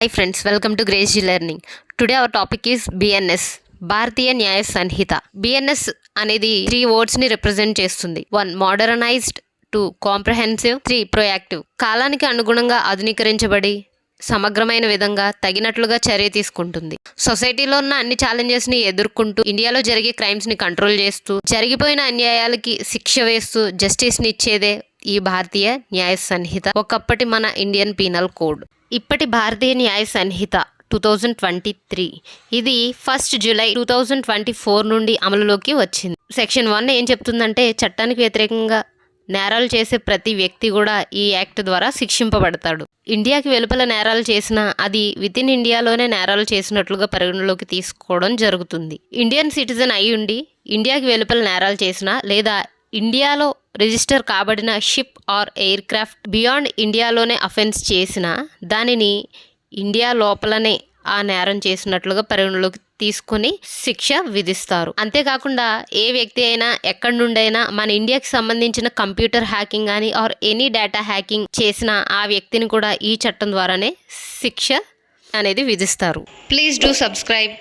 Hi friends, welcome to Grace G Learning. Today our topic is BNS. భారతీయ న్యాయ సంహిత. BNS అనేది 3 words ని represent చేస్తుంది. 1 modernised, 2 comprehensive, 3 proactive. కాలానికి అనుగుణంగా ఆధునీకరించబడి సమగ్రమైన విధంగా తగినట్లుగా చర్య తీసుకుంటుంది. సొసైటీలో ఉన్న అన్ని ఛాలెంజెస్ ని ఎదుర్కొంటూ ఇండియాలో జరిగే క్రైమ్స్ ని కంట్రోల్ చేస్తూ జరిగిపోయిన అన్యాయాలకి శిక్ష వేస్తూ జస్టిస్ ని ఇచ్చేదే ఈ భారతీయ న్యాయ సంహిత. ఒకప్పటి మన ఇండియన్ పీనల్ కోడ్. ఇప్పటి భారతీయ న్యాయ సంహిత 2023 ఇది 1 జూలై 2024 నుండి అమలులోకి వచ్చింది. సెక్షన్ 1 ఏం చెప్తుందంటే చట్టానికి వ్యతిరేకంగా నేరాలు చేసే ప్రతి వ్యక్తి కూడా ఈ యాక్ట్ ద్వారా శిక్షింపబడతాడు. ఇండియాకి వెలుపల నేరాలు చేసినా అది వితిన్ ఇండియాలోనే నేరాలు చేసినట్లుగా పరిగణలోకి తీసుకోవడం జరుగుతుంది. ఇండియన్ సిటిజన్ అయి ఉండి ఇండియాకి వెలుపల నేరాలు చేసినా లేదా ఇండియాలో రిజిస్టర్ కాబడిన ship or aircraft beyond ఇండియాలోనే అఫెన్స్ చేసిన దానిని ఇండియా లోపలనే ఆ నేరం చేసినట్లుగా పరిగణలోకి తీసుకుని శిక్ష విధిస్తారు. అంతేకాకుండా ఏ వ్యక్తి అయినా ఎక్కడి నుండైనా మన ఇండియాకి సంబంధించిన కంప్యూటర్ హ్యాకింగ్ కానీ ఆర్ ఎనీ డేటా హ్యాకింగ్ చేసిన ఆ వ్యక్తిని కూడా ఈ చట్టం ద్వారానే శిక్ష అనేది విధిస్తారు. Please do subscribe